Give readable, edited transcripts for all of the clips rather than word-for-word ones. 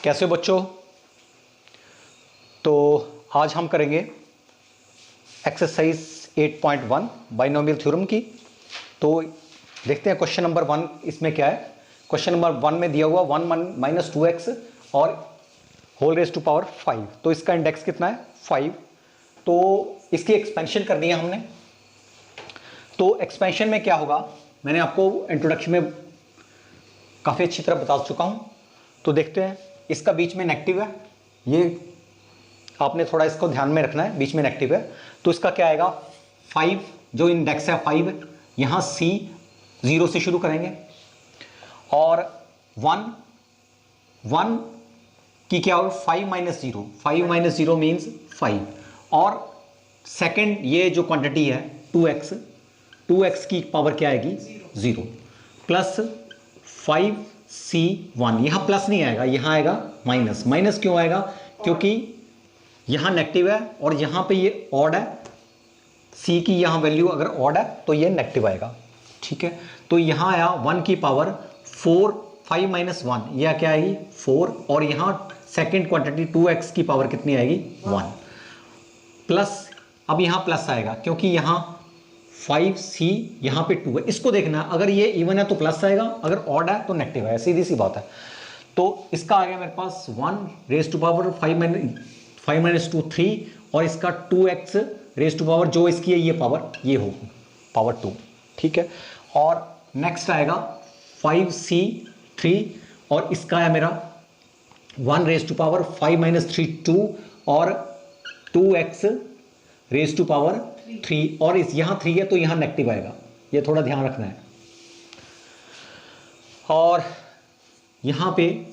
कैसे हो बच्चों? तो आज हम करेंगे एक्सरसाइज 8.1 बाइनोमियल थ्योरम की। तो देखते हैं क्वेश्चन नंबर 1 इसमें क्या है। क्वेश्चन नंबर 1 में दिया हुआ 1 माइनस 2x और होल रेज टू पावर 5। तो इसका इंडेक्स कितना है? 5। तो इसकी एक्सपेंशन करनी है हमने। तो एक्सपेंशन में क्या होगा, मैंने आपको इंट्रोडक्शन में काफ़ी अच्छी तरह बता चुका हूँ। तो देखते हैं, इसका बीच में नेगेटिव है, ये आपने थोड़ा इसको ध्यान में रखना है, बीच में नेगेटिव है। तो इसका क्या आएगा? 5 जो इंडेक्स है 5, यहाँ C 0 से शुरू करेंगे और 1 की क्या होगा? 5 माइनस 0, 5 माइनस 0 मीन्स 5। और सेकंड ये जो क्वांटिटी है 2x की पावर क्या आएगी? 0 प्लस 5C1। यहाँ प्लस नहीं आएगा, यहाँ आएगा माइनस। माइनस क्यों आएगा? क्योंकि यहाँ नेगेटिव है और यहाँ पे ये ऑड है। C की यहाँ वैल्यू अगर ऑड है तो ये नेगेटिव आएगा, ठीक है। तो यहाँ आया 1 की पावर 4, 5 माइनस 1 यह क्या आएगी? 4। और यहाँ सेकेंड क्वांटिटी 2x की पावर कितनी आएगी? 1 प्लस, अब यहाँ प्लस आएगा क्योंकि यहाँ 5C यहाँ पे 2 है। इसको देखना, अगर ये इवन है तो प्लस आएगा, अगर ऑड है तो नेगेटिव है, सीधी सी बात है। तो इसका आ गया मेरे पास 1 रेज टू पावर 5 माइनस 2 3 और इसका 2x रेज टू पावर जो इसकी है ये पावर, ये होगी पावर 2, ठीक है। और नेक्स्ट आएगा 5C3 और इसका है मेरा 1 रेज टू पावर 5 माइनस 3 2 और 2x रेज टू पावर 3 और इस यहाँ 3 है तो यहाँ नेगेटिव आएगा, ये थोड़ा ध्यान रखना है। और यहाँ पे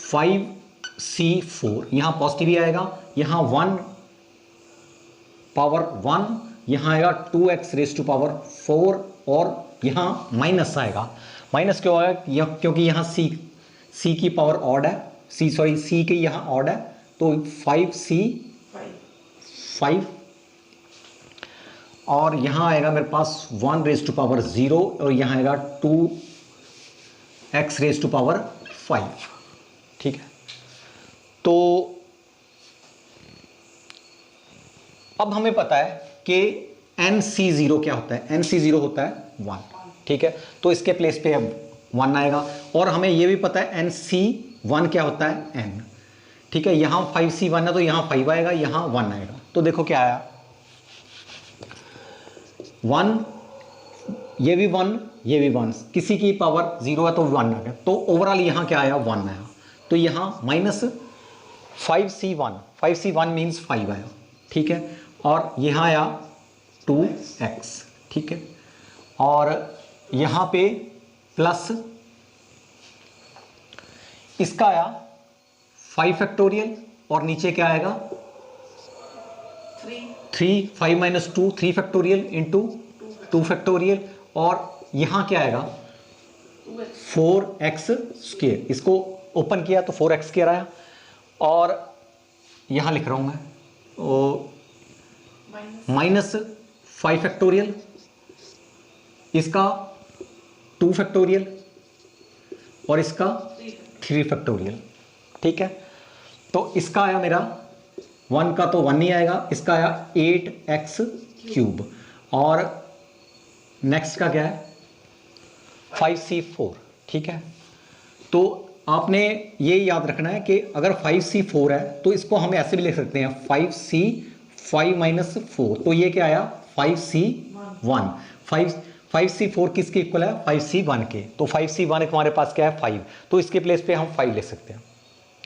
5C4 यहाँ पॉजिटिव ही आएगा, यहाँ 1 पावर 1 यहाँ आएगा 2x रेज टू पावर 4 और यहाँ माइनस आएगा। माइनस क्यों आएगा? क्योंकि यहाँ C की पावर ऑड है, C की यहाँ ऑड है, तो 5 और यहाँ आएगा मेरे पास 1 रेज टू पावर 0 और यहाँ आएगा 2x रेज टू पावर 5, ठीक है। तो अब हमें पता है कि NC0 क्या होता है? NC0 होता है 1, ठीक है। तो इसके प्लेस पे अब 1 आएगा और हमें यह भी पता है NC1 क्या होता है? N, ठीक है। यहाँ 5C1 है तो यहाँ 5 आएगा, यहाँ 1 आएगा। तो देखो क्या आया, 1, ये भी 1, ये भी 1, किसी की पावर 0 है तो 1 आ गया। तो ओवरऑल यहाँ क्या आया? 1 आया। तो यहाँ माइनस 5C1 मीन्स 5 आया, ठीक है। और यहाँ आया 2x, ठीक है। और यहाँ पे प्लस इसका आया 5 फैक्टोरियल और नीचे क्या आएगा? 3 5 माइनस 2 3 फैक्टोरियल इंटू 2 फैक्टोरियल और यहाँ क्या आएगा? 4x square. इसको ओपन किया तो 4x स्क्वायर आया और यहाँ लिख रहा हूँ मैं माइनस 5 फैक्टोरियल, इसका 2 फैक्टोरियल और इसका 3 फैक्टोरियल, ठीक है। तो इसका आया मेरा 1 का तो 1 नहीं आएगा, इसका आया 8x क्यूब और नेक्स्ट का क्या है? 5C4, ठीक है। तो आपने ये याद रखना है कि अगर 5C4 है तो इसको हम ऐसे भी लिख सकते हैं 5C5 माइनस 4। तो ये क्या आया? 5C1। 5C4 किसके इक्वल है? 5C1 के। तो 5C1 हमारे पास क्या है? 5। तो इसके प्लेस पे हम 5 लिख सकते हैं।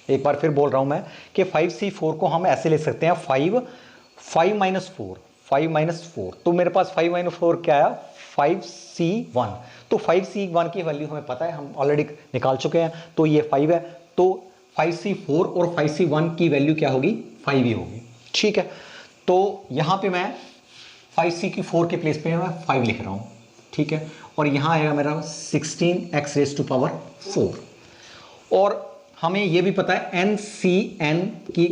एक बार फिर बोल रहा हूं मैं कि 5C4 को हम ऐसे लिख सकते हैं 5 माइनस 4। तो मेरे पास 5 माइनस 4 क्या आया? 5C1। तो 5C1 की वैल्यू हमें पता है, हम ऑलरेडी निकाल चुके हैं। तो ये 5 है, तो 5C4 और 5C1 की वैल्यू क्या होगी? 5 ही होगी, ठीक है। तो यहाँ पे मैं 5C4 के प्लेस पे मैं 5 लिख रहा हूँ, ठीक है। और यहाँ आएगा मेरा 16x रेज टू पावर 4 और हमें यह भी पता है NCN की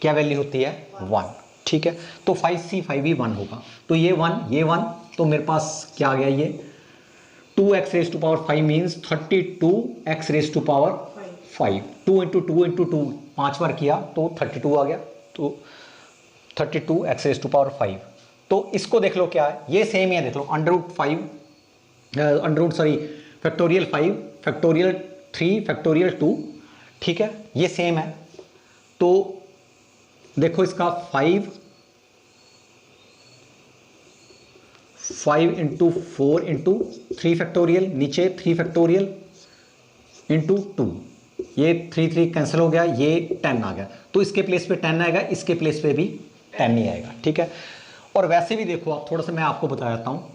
क्या वैल्यू होती है? 1, ठीक है। तो 5C5 भी 1 होगा। तो ये 1 तो मेरे पास क्या आ गया? ये 2x raise to power 5 means 32x raise to power 5, 2 into two into two 5 बार किया तो 32 आ गया, तो 32 एक्स रेज टू पावर 5। तो इसको देख लो क्या है, ये सेम ही है, देख लो फैक्टोरियल 5, फैक्टोरियल 3, फैक्टोरियल 2, ठीक है, ये सेम है। तो देखो इसका 5 इंटू 4 इंटू 3 फैक्टोरियल, नीचे 3 फैक्टोरियल इंटू 2, ये 3 कैंसिल हो गया, ये 10 आ गया, तो इसके प्लेस पे 10 आएगा, इसके प्लेस पे भी 10 ही आएगा, ठीक है। और वैसे भी देखो आप, थोड़ा सा मैं आपको बता देता हूँ,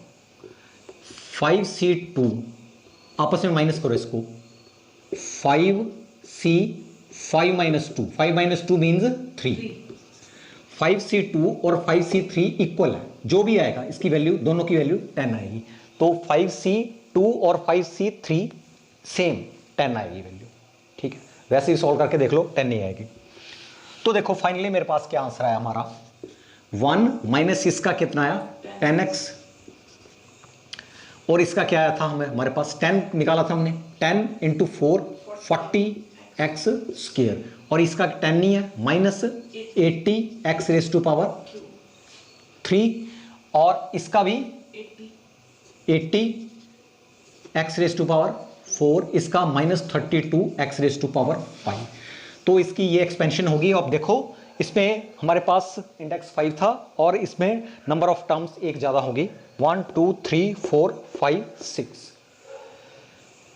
5C2 आपस में माइनस करो इसको, 5 माइनस 2 मीन्स 3, 5C2 और 5C3 इक्वल है, जो भी आएगा इसकी वैल्यू, दोनों की वैल्यू 10 आएगी, तो 5C2 और 5C3 सेम 10 आएगी वैल्यू, ठीक है। वैसे ही सॉल्व करके देख लो 10 नहीं आएगी। तो देखो फाइनली मेरे पास क्या आंसर आया हमारा, 1 माइनस इसका कितना आया 10x, और इसका क्या आया था हमारे पास 10 निकाला था हमने, 10 इंटू 4 40x स्क्वायर, और इसका 10 नहीं है, minus 80x raise to power 3, और इसका भी 80x रेज टू पावर 4, इसका minus 32x raise to power 5। तो इसकी ये एक्सपेंशन होगी। अब देखो इसमें हमारे पास इंडेक्स 5 था और इसमें नंबर ऑफ टर्म्स एक ज़्यादा होगी, 1 2 3 4 5 6।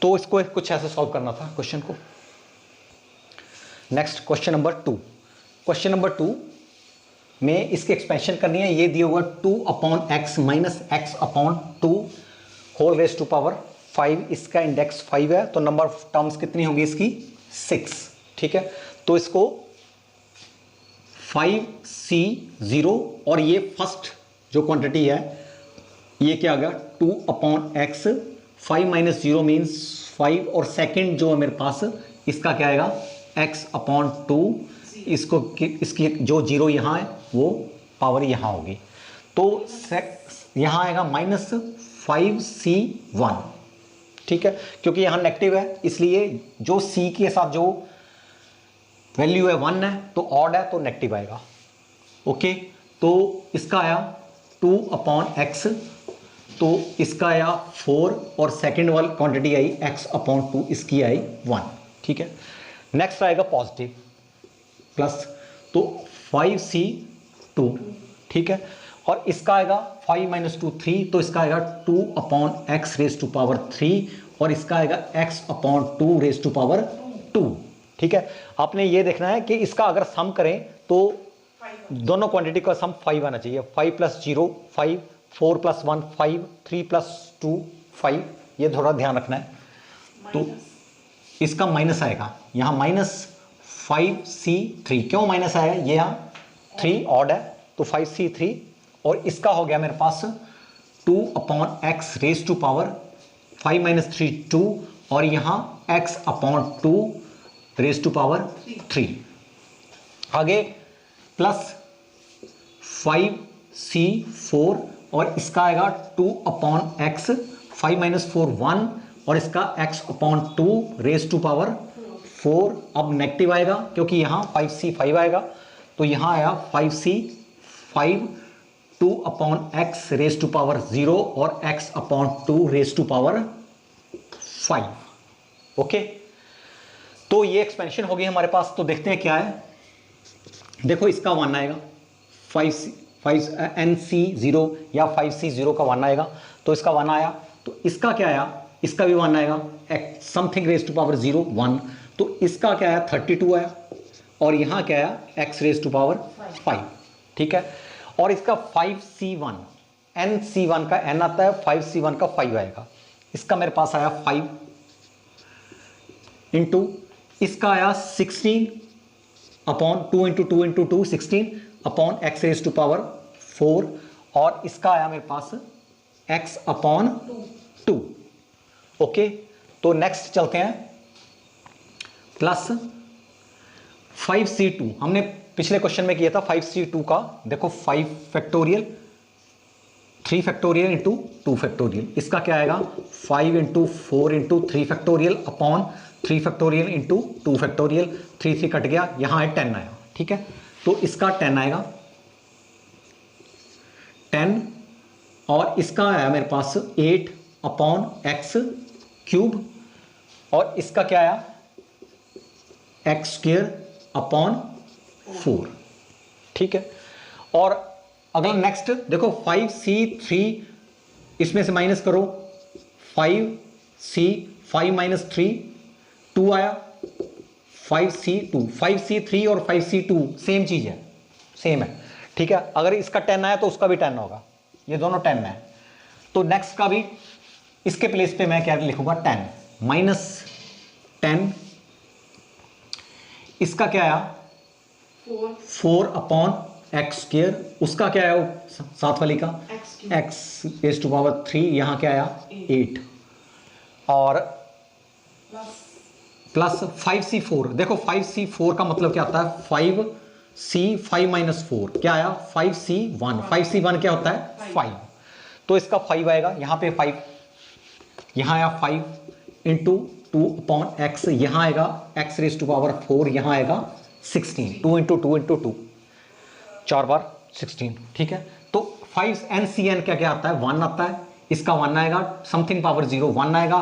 तो इसको कुछ ऐसे सॉल्व करना था क्वेश्चन को। Next question number 2। Question number 2 में इसकी एक्सपेंशन करनी है। ये दिया हुआ 2/x minus x/2 whole raise to power 5, इसका इंडेक्स 5 है, तो नंबर ऑफ टर्म्स कितनी होगी इसकी 6, ठीक है। तो इसको 5C0 और ये फर्स्ट जो क्वांटिटी है ये क्या आ गया 2/x, 5 माइनस 0 मीन्स 5, और सेकंड जो है मेरे पास इसका क्या आएगा x/2, इसको इसकी जो 0 यहाँ है वो पावर यहाँ होगी, तो यहाँ आएगा माइनस 5C1, ठीक है, क्योंकि यहाँ नेगेटिव है इसलिए जो C के साथ जो वैल्यू है 1 है तो ऑड है तो नेगेटिव आएगा, ओके। तो इसका आया 2/x, तो इसका आया 4, और सेकंड वाली क्वांटिटी आई x/2, इसकी आई 1, ठीक है। नेक्स्ट आएगा पॉजिटिव प्लस, तो 5C2, ठीक है, और इसका आएगा 5 माइनस 2 3, तो इसका आएगा 2/x रेज टू पावर 3, और इसका आएगा x/2 रेज टू पावर 2, ठीक है। आपने ये देखना है कि इसका अगर सम करें तो दोनों क्वांटिटी का सम 5 आना चाहिए, 5 + 0 5, 4 + 1 5, 3 + 2 5, ये थोड़ा ध्यान रखना है। तो इसका माइनस आएगा यहाँ माइनस 5C3, क्यों माइनस आया, ये यहाँ 3 ऑड है तो 5C3, और इसका हो गया मेरे पास 2/x raise to power 5 minus 3 2, और यहाँ x/2 रेज टू पावर 3, आगे प्लस 5C4, और इसका आएगा 2/x, 5 माइनस 4 1, और इसका x/2 रेज टू पावर 4, अब नेगेटिव आएगा क्योंकि यहाँ 5C5 आएगा, तो यहाँ आया 5C5, 2/x raise to power 0, और x/2 raise to power 5, okay. तो ये एक्सपेंशन होगी हमारे पास। तो देखते हैं क्या है, देखो इसका 1 आएगा, 5NC0 या 5C0 का 1 आएगा, तो इसका 1 आया, तो इसका क्या आया, इसका भी 1 आएगा, समथिंग रेज टू पावर 0 1, तो इसका क्या आया 32 आया, और यहाँ क्या आया x रेज टू पावर 5, ठीक है। और इसका 5C1, NC1 का n आता है, 5C1 का 5 आएगा, इसका मेरे पास आया 5 इंटू इसका आया 16/2 into 2 into 2 16/x raise to power 4, और इसका आया मेरे पास x/2, ओके। तो नेक्स्ट चलते हैं, प्लस 5C2, हमने पिछले क्वेश्चन में किया था 5C2 का, देखो 5 फैक्टोरियल 3 फैक्टोरियल इंटू 2 फैक्टोरियल, इसका क्या आएगा 5 into 4 into 3 factorial upon 3 factorial into 2 factorial, 3 cut गया, यहाँ है 10 आया, ठीक है। तो इसका 10 आएगा 10, और इसका आया मेरे पास 8 अपॉन एक्स क्यूब, और इसका क्या आया एक्स स्क्वेयर अपॉन 4, ठीक है। और अगला नेक्स्ट देखो 5c3, इसमें से माइनस करो 5c, 5 माइनस 3 2 आया, 5c2, 5c3 और 5c2 सेम चीज है, सेम है, ठीक है। अगर इसका 10 आया तो उसका भी 10 होगा, ये दोनों 10 है। तो नेक्स्ट का भी इसके प्लेस पे मैं क्या लिखूंगा 10 माइनस 10, इसका क्या आया 4 अपॉन एक्स स्क्वेयर, उसका क्या आया साथ वाली का एक्स रेज़ टू पावर 3, यहां क्या आया 8, और प्लस 5c4। देखो 5c4 का मतलब क्या होता है 5c 5 माइनस 4 क्या आया 5c1, 5c1 क्या होता है 5, तो इसका 5 आएगा, यहां पे 5, यहां आया 5 इंटू 2 अपॉन एक्स, यहां आएगा एक्स रेज़ टू पावर 4, यहां आएगा 16, 2 इंटू 2 इंटू 2, 4 बार 16, ठीक है। तो 5 NCN क्या क्या आता है 1 आता है, इसका 1 आएगा, समथिंग पावर 0 1 आएगा,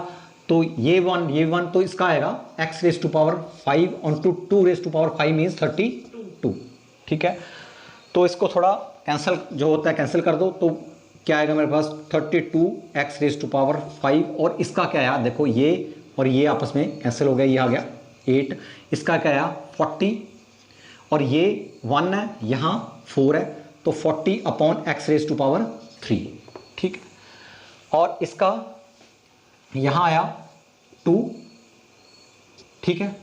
तो ये 1 तो इसका आएगा x raise to power 5 onto 2 raise to power 5 means 32, ठीक है। तो इसको थोड़ा कैंसिल जो होता है कैंसिल कर दो, तो क्या आएगा मेरे पास 32 एक्स रेज़ टू पावर 5, और इसका क्या आया देखो ये और ये आपस में कैंसिल हो गया, ये आ गया 8, इसका क्या आया 40, और ये 1 है यहाँ 4 है, तो 40 upon x raise to power 3, ठीक है। और इसका यहाँ आया 2, ठीक है,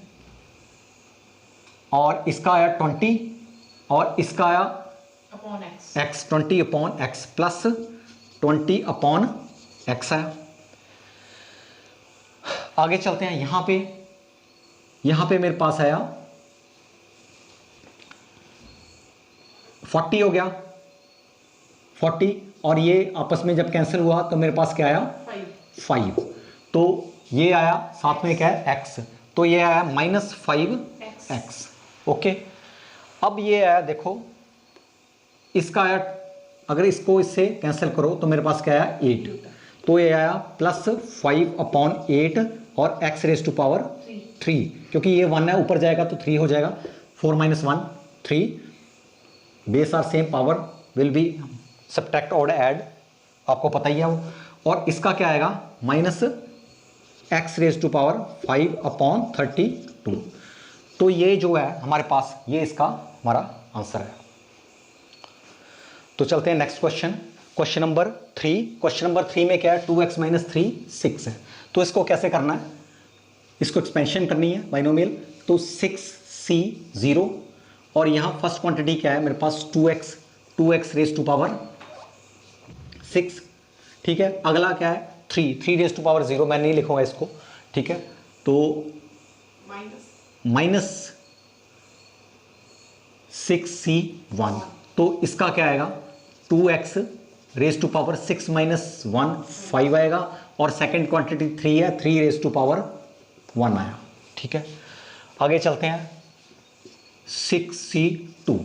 और इसका आया 20, और इसका आया upon x 20 upon x plus 20 upon x आया। आगे चलते हैं, यहां पे मेरे पास आया 40 हो गया 40, और ये आपस में जब कैंसिल हुआ तो मेरे पास क्या आया 5, तो ये आया साथ में क्या है x, तो ये आया -5x, ओके। अब ये आया देखो इसका आया, अगर इसको इससे कैंसिल करो तो मेरे पास क्या आया 8, तो ये आया +5 अपॉन 8 और x रेज़ टू पावर 3, क्योंकि ये 1 है ऊपर जाएगा तो 3 हो जाएगा, 4 - 1 3, base are same, power will be subtract और ऐड, आपको पता ही है वो। और इसका क्या आएगा -x raise to power 5 upon 32, तो ये जो है हमारे पास ये इसका हमारा आंसर है। तो चलते हैं next question, question number 3। Question number 3 में क्या है 2x - 3 6 है, तो इसको कैसे करना है, इसको एक्सपेंशन करनी है बाइनोमियल, तो 6c 0, और यहाँ फर्स्ट क्वांटिटी क्या है मेरे पास 2x रेज़ टू पावर 6, ठीक है। अगला क्या है 3 रेज़ टू पावर 0, मैं नहीं लिखूंगा इसको, ठीक है। तो माइनस 6c1, तो इसका क्या आएगा 2x रेज़ टू पावर 6 - 1 5 आएगा, और सेकंड क्वांटिटी 3 है, 3 रेज़ टू पावर 1 आया, ठीक है। आगे चलते हैं 6c2,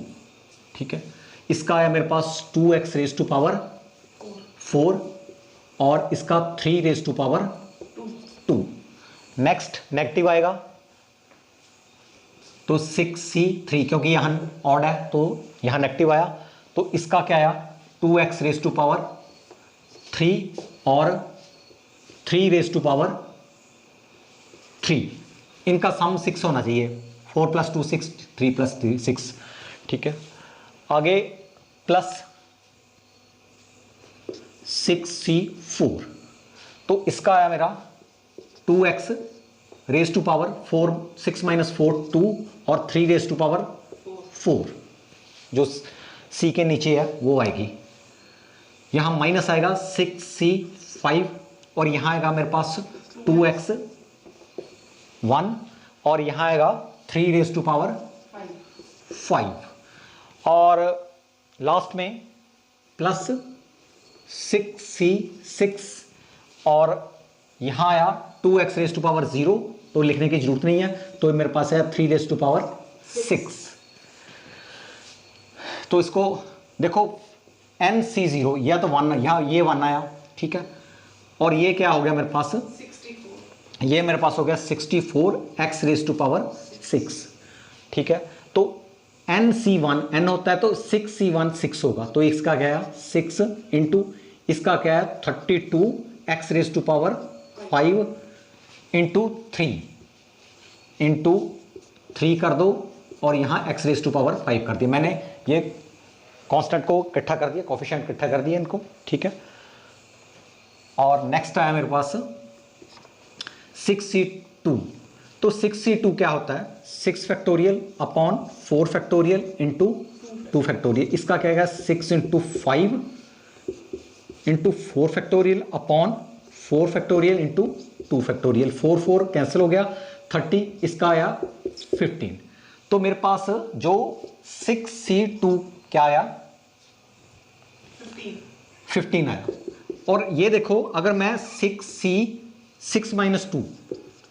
ठीक है, इसका आया मेरे पास 2x रेज़ टू पावर 4, और इसका 3 raise to power 2। Next negative आएगा तो 6c3, क्योंकि यहाँ ऑड है तो यहाँ नेगेटिव आया, तो इसका क्या आया 2x रेज़ टू पावर 3 और 3 रेज़ टू पावर 3, इनका सम 6 होना चाहिए, 4 + 2 6, 3 + 3 6, ठीक है। आगे प्लस 6c4, तो इसका आया मेरा 2x रेज़ टू पावर 4, 6 - 4 2, और 3 रेज़ टू पावर 4, जो c के नीचे है वो आएगी, यहाँ माइनस आएगा 6c5, और यहाँ आएगा मेरे पास 2x 1, और यहाँ आएगा 3 रेज़ टू पावर 5, और लास्ट में प्लस 6c6, और यहाँ आया 2x रेज़ टू पावर 0, तो लिखने की जरूरत नहीं है। तो मेरे पास है 3⁶, तो इसको देखो NC0 या तो 1, यहाँ ये 1 आया, ठीक है, और ये क्या हो गया मेरे पास 64, ये मेरे पास हो गया 64x⁶, ठीक है। तो NC1 n होता है तो 6C1 6 होगा, तो इसका क्या है 6 इंटू इसका क्या है 32x⁵5 इंटू 3 कर दो और यहाँ x⁵5 कर दिया। मैंने ये कांस्टेंट को इकट्ठा कर दिया, कोफिशिएंट इकट्ठा कर दिया इनको, ठीक है। और नेक्स्ट आया मेरे पास 6C2, तो 6C2 क्या होता है 6 factorial upon 4 factorial into 2 factorial. इसका क्या है 6 into 5 into 4 factorial upon 4 factorial into 2 factorial. 4 cancel हो गया, 30, इसका आया 15। तो मेरे पास जो 6C2 क्या आया 15 आया। और ये देखो अगर मैं 6 माइनस 2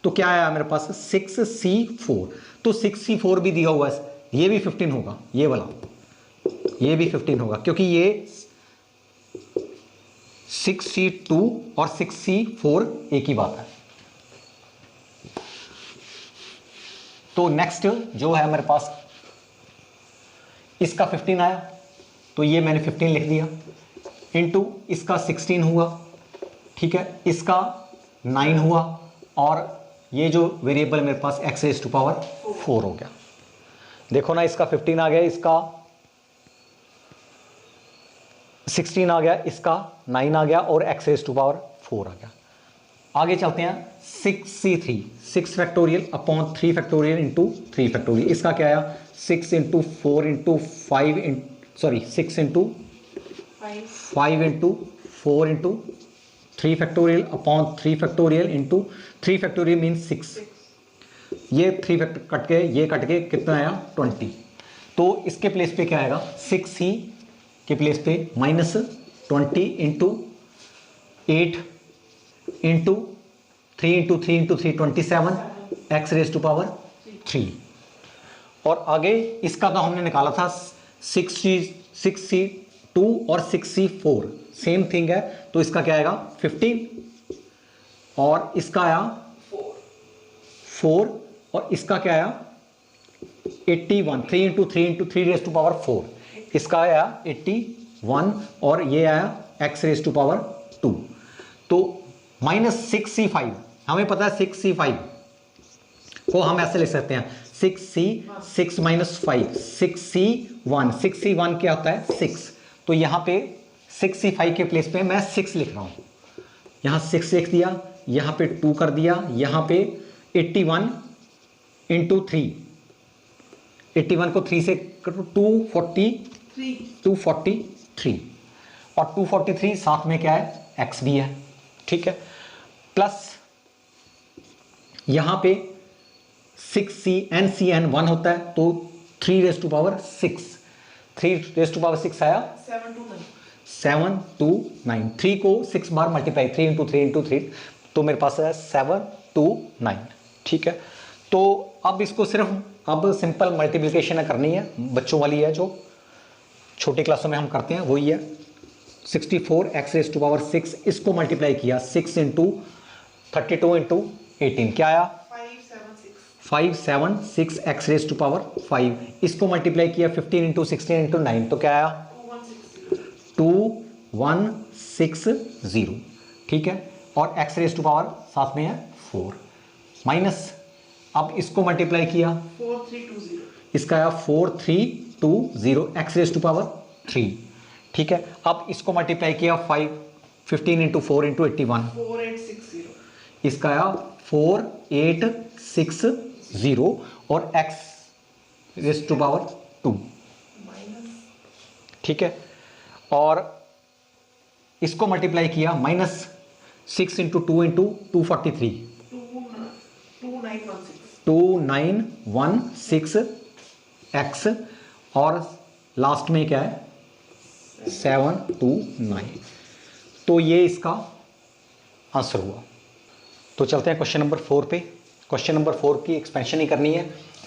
तो क्या आया मेरे पास 6C4, तो 6C4 भी दिया हुआ है, ये भी 15 होगा, ये वाला ये भी 15 होगा, क्योंकि ये 6C2 और 6C4 एक ही बात है। तो नेक्स्ट जो है मेरे पास इसका 15 आया, तो ये मैंने 15 लिख दिया, इंटू इसका 16 हुआ, ठीक है, इसका 9 हुआ, और ये जो वेरिएबल मेरे पास x⁴ हो गया। देखो ना, इसका 15 आ गया, इसका 16 आ गया, इसका 9 आ गया और x⁴ आ गया। आगे चलते हैं 6C3, 6 factorial upon 3 factorial into 3 factorial. इसका क्या आया 6 into 4 into 5 sorry 6 into 5 into 4 into 3 factorial upon 3 factorial into 3 factorial mean 6। ये 3 फैक्टर कट के ये कट के कितना आया 20। तो इसके प्लेस पे क्या आएगा 6C के प्लेस पे -20 into 8 into 3 into 3 into 3 27 x⁵3। और आगे इसका तो हमने निकाला था 6C2 और 6C4 सेम थिंग है, तो इसका क्या आएगा 15 और इसका आया 4 और इसका क्या आया 81, 3 इंटू 3 इंटू 3⁴, इसका आया 81 और ये आया x⁵2। तो -6C5, हमें पता है 6C5 को हम ऐसे लिख सकते हैं 6C 6 माइनस 5 6C1, 6C1 क्या होता है 6, तो यहाँ पे 6C5 के प्लेस पे मैं 6 लिख रहा हूँ, यहाँ 6 लिख दिया, यहाँ पे 2 कर दिया, यहाँ पे 81 इंटू 3, 81 को 3 से 243 और 243 साथ में क्या है x भी है, ठीक है, प्लस यहाँ पे 6C NCN 1 होता है तो 3⁶, 3⁶ आया 7 to 9, 3 को 6 बार मल्टीप्लाई 3 इंटू 3 इंटू 3, तो मेरे पास है 7 to 9, ठीक है। तो अब इसको सिर्फ अब सिंपल मल्टीप्लिकेशन करनी है, बच्चों वाली है जो छोटी क्लासों में हम करते हैं वही है। 64 x⁵6 इसको मल्टीप्लाई किया 6 इंटू 32 इंटू 18 क्या आया 576 x⁵5, इसको मल्टीप्लाई किया 15 इंटू 16 इंटू 9 तो क्या आया 2160, ठीक है, और x⁵ साथ में है 4 माइनस, अब इसको मल्टीप्लाई किया 4320, इसका आया 4320 x⁵3, ठीक है। अब इसको मल्टीप्लाई किया 15 इंटू 4 इंटू 81 4860, इसका आया 4860 और x⁵2, ठीक है, और इसको मल्टीप्लाई किया -6 इंटू 2 इंटू 243 2916 x और लास्ट में क्या है 729, तो ये इसका आंसर हुआ। तो चलते हैं क्वेश्चन नंबर 4 पे। क्वेश्चन नंबर 4 की एक्सपेंशन ही करनी है,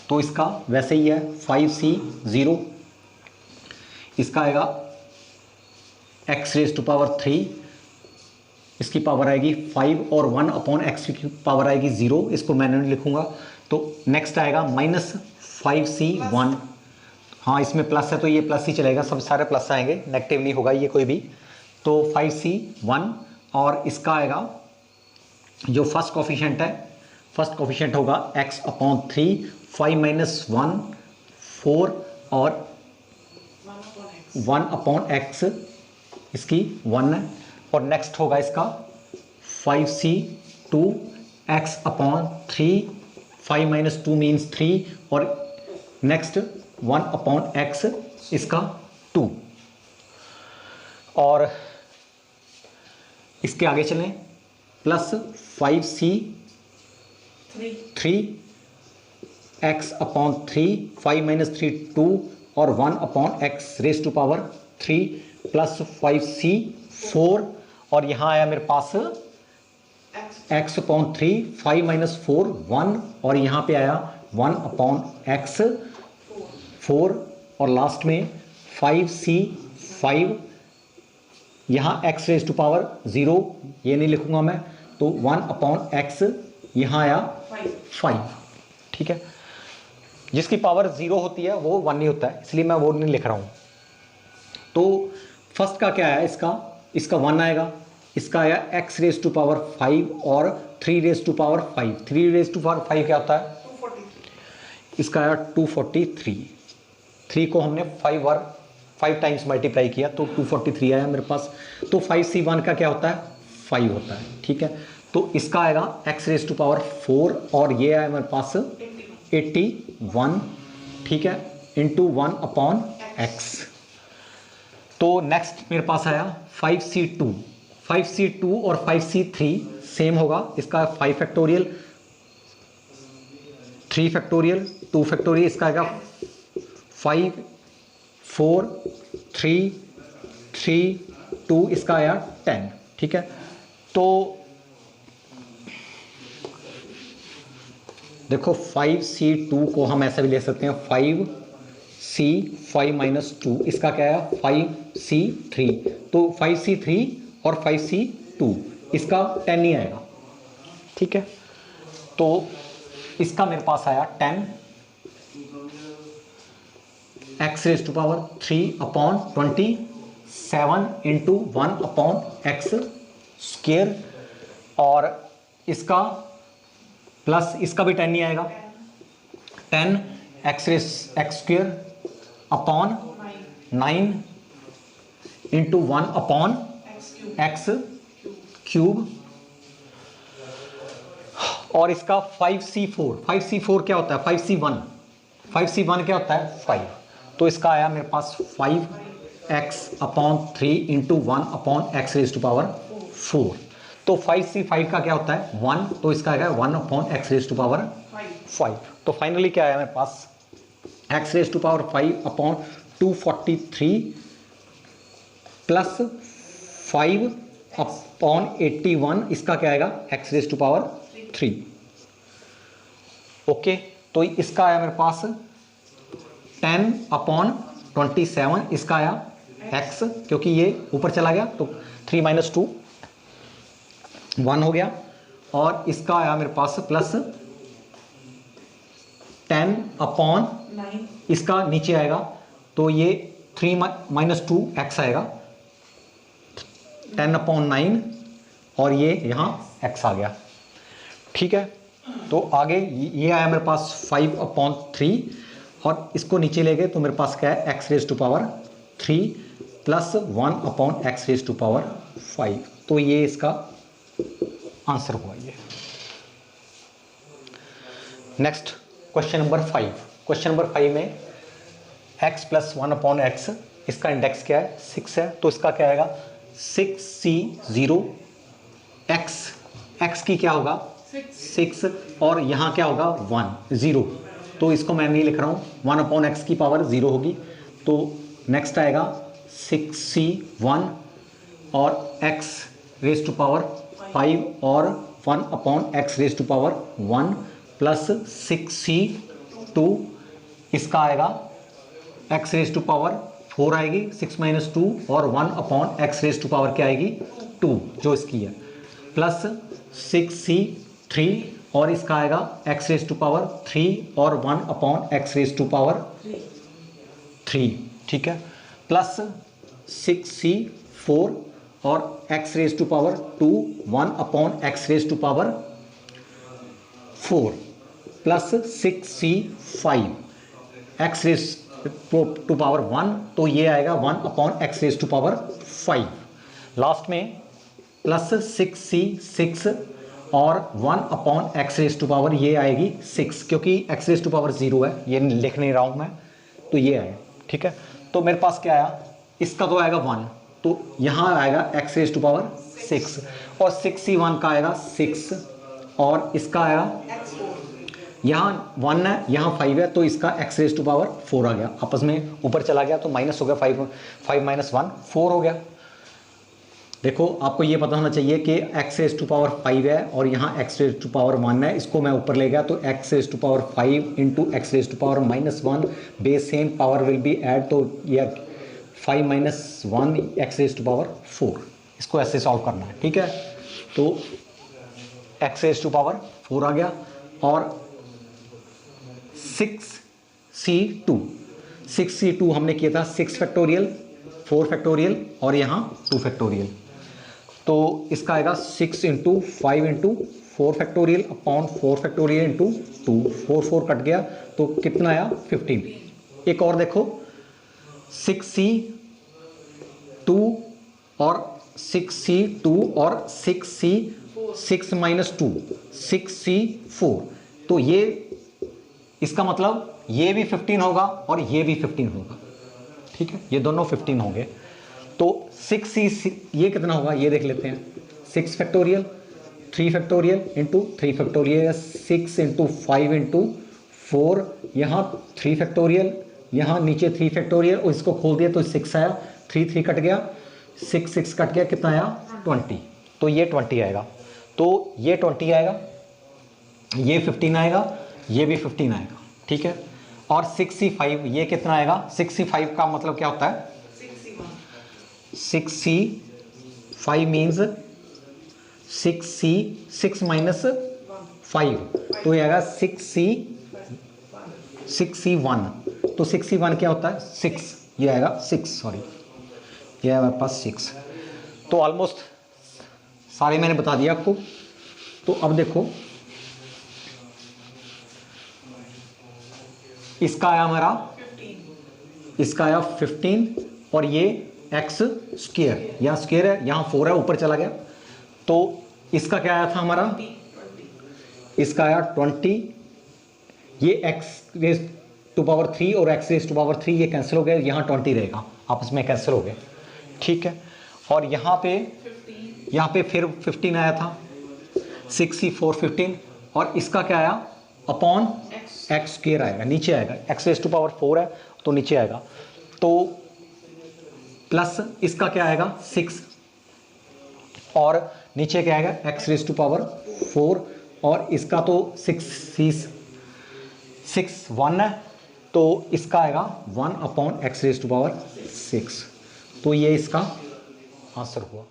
तो इसका वैसे ही है 5c0, इसका आएगा x⁻3, इसकी पावर आएगी 5 और 1 अपॉन x की पावर आएगी 0, इसको मैंने नहीं लिखूंगा। तो नेक्स्ट आएगा -5c1, हाँ इसमें प्लस है तो ये प्लस ही चलेगा, सब सारे प्लस आएंगे, नेगेटिव नहीं होगा ये कोई भी। तो 5c1 और इसका आएगा जो फर्स्ट कोफिशिएंट है, फर्स्ट कोफिशिएंट होगा x/3, 5 - 1 4 और 1/x इसकी 1 है। और नेक्स्ट होगा इसका 5c2, x/3, 5 - 2 मीन्स 3 और नेक्स्ट 1/x इसका 2। और इसके आगे चलें, प्लस 5c3, x/3, 5 - 3 2 और 1/x⁻³ प्लस 5c4 और यहाँ आया मेरे पास x/3, 5 - 4 1 और यहाँ पे आया 1/x4 और लास्ट में 5c5, यहाँ x⁻0 ये नहीं लिखूंगा मैं, तो 1/x यहाँ आया 5। ठीक है, जिसकी पावर 0 होती है वो 1 नहीं होता है, इसलिए मैं वो नहीं लिख रहा हूँ। तो फर्स्ट का क्या है, इसका 1 आएगा, इसका आया x⁻5 और 3⁻5। 3⁻5 क्या होता है, 243। इसका आया 243। 3 को हमने 5 टाइम्स मल्टीप्लाई किया तो 243 आया मेरे पास। तो 5c1 का क्या होता है, 5 होता है। ठीक है, तो इसका आएगा x⁻4 और ये आया मेरे पास 81। ठीक है, इंटू 1/x। तो नेक्स्ट मेरे पास आया 5c2। 5c2 और 5c3 सेम होगा, इसका 5 फैक्टोरियल, 3 फैक्टोरियल, 2 फैक्टोरियल, इसका आएगा 5 4 3 3 2, इसका आया 10। ठीक है, तो देखो 5c2 को हम ऐसा भी ले सकते हैं 5c5 - 2, इसका क्या है 5c3, तो 5c3 और 5c2 इसका 10 ही आएगा। ठीक है, तो इसका मेरे पास आया 10 x⁻3/27 इंटू 1/x², और इसका प्लस इसका भी 10 नहीं आएगा, 10x² इंटू 1/x³ और इसका 5c4 क्या होता है, 5c1 क्या होता है 5, तो इसका आया मेरे पास 5x/3 इंटू 1/x⁴। तो 5c5 का क्या होता है 1, तो इसका आएगा 1/x⁵5। तो फाइनली क्या आया मेरे पास x⁵5/243 प्लस 5/81, इसका क्या आएगा x⁻3। ओके, तो इसका आया मेरे पास 10/27, इसका आया x, क्योंकि ये ऊपर चला गया तो 3 - 2 1 हो गया, और इसका आया मेरे पास प्लस 10/9, इसका नीचे आएगा तो ये 3 - 2x आएगा 10/9 और ये यहाँ x आ गया। ठीक है, तो आगे ये आया मेरे पास 5/3 और इसको नीचे ले गए तो मेरे पास क्या है x⁻3 प्लस 1/x⁻5। तो ये इसका आंसर हुआ ये। Next question number 5। Question number 5 में x + 1/x, इसका इंडेक्स क्या है 6 है, तो इसका क्या आएगा 6c0 x की क्या होगा 6 और यहाँ क्या होगा 1 0, तो इसको मैं नहीं लिख रहा हूँ, 1/x की पावर 0 होगी। तो नेक्स्ट आएगा 6c1 और x⁻5 और 1/x⁻1 प्लस 6c2, इसका आएगा x रेज टू पावर 4 आएगी, 6 माइनस 2 और 1 upon x raise to power क्या आएगी 2 जो इसकी है, प्लस 6c3 और इसका आएगा x रेज टू पावर 3 और 1 upon x raise to power 3, ठीक है, प्लस 6c4 और x raise to power 2, 1 upon x raise to power 4, plus 6c5 x raise to power 1, तो ये आएगा 1 upon x raise to power 5, last में plus 6c6 और 1 upon x raise to power ये आएगी 6, क्योंकि x रेज टू पावर 0 है, ये लिख नहीं रहा हूँ मैं, तो ये आएगा, ठीक है। तो मेरे पास क्या आया, इसका तो आएगा 1, तो यहाँ आएगा x रेज टू पावर 6 और 6c1 का आएगा 6 और इसका आएगा यहाँ 1 है, यहाँ 5 है, तो इसका x रेज टू पावर 4 आ गया, आपस में ऊपर चला गया तो माइनस हो गया, 5 माइनस 1 4 हो गया। देखो आपको ये पता होना चाहिए कि x रेज टू पावर 5 है और यहाँ x रेज टू पावर 1 है, इसको मैं ऊपर ले गया तो x raise to power 5 into x raise to power minus 1 base same power will be add, तो ये 5 minus 1 x raise to power 4, इसको ऐसे सॉल्व करना है, ठीक है। तो x रेज टू पावर 4 आ गया और 6c2 हमने किया था 6 फैक्टोरियल 4 फैक्टोरियल और यहाँ 2 फैक्टोरियल, तो इसका आएगा 6 into 5 into 4 factorial upon 4 factorial into 2, 4 4 cut गया तो कितना आया 15। एक और देखो 6c2 और 6c2 और 6 माइनस 2 6c4, तो ये इसका मतलब ये भी 15 होगा और ये भी 15 होगा, ठीक है, ये दोनों 15 होंगे। तो 6c ये कितना होगा ये देख लेते हैं, 6 factorial 3 factorial into 3 factorial, 6 into 5 into 4, यहाँ 3 फैक्टोरियल, यहाँ नीचे 3 फैक्टोरियल और इसको खोल दिया तो 6 आया, 3 3 कट गया, 6 6 कट गया, कितना आया 20, तो ये 20 आएगा, तो ये 20 आएगा, ये 15 आएगा, ये भी 15 आएगा, ठीक है। और 6c5 ये कितना आएगा, 6c5 का मतलब क्या होता है, 6c5 मीन्स 6 माइनस 5, तो ये आएगा 6c1, तो 6c1 क्या होता है 6, ये आएगा 6, सॉरी ये है मेरे पास 6। तो ऑलमोस्ट सारे मैंने बता दिया आपको। तो अब देखो इसका आया हमारा 15, इसका आया 15 और ये x स्क्वायर, यहाँ स्क्वायर है, यहाँ 4 है, ऊपर चला गया, तो इसका क्या आया था हमारा 20, इसका आया 20, ये x रेज टू पावर 3 और x रेज टू पावर 3 ये कैंसिल हो गए, यहाँ 20 रहेगा, आपस में कैंसिल हो गए, ठीक है। और यहाँ पे फिर 15 आया था, 6c4 15 और इसका क्या आया अपॉन x स्क्वायर आएगा, नीचे आएगा, x रेज टू पावर 4 है तो नीचे आएगा, तो प्लस इसका क्या आएगा 6 और नीचे क्या आएगा x रेज टू पावर 4 और इसका तो 6 1 है तो इसका आएगा 1 upon x raise to power 6, तो ये इसका आंसर हुआ।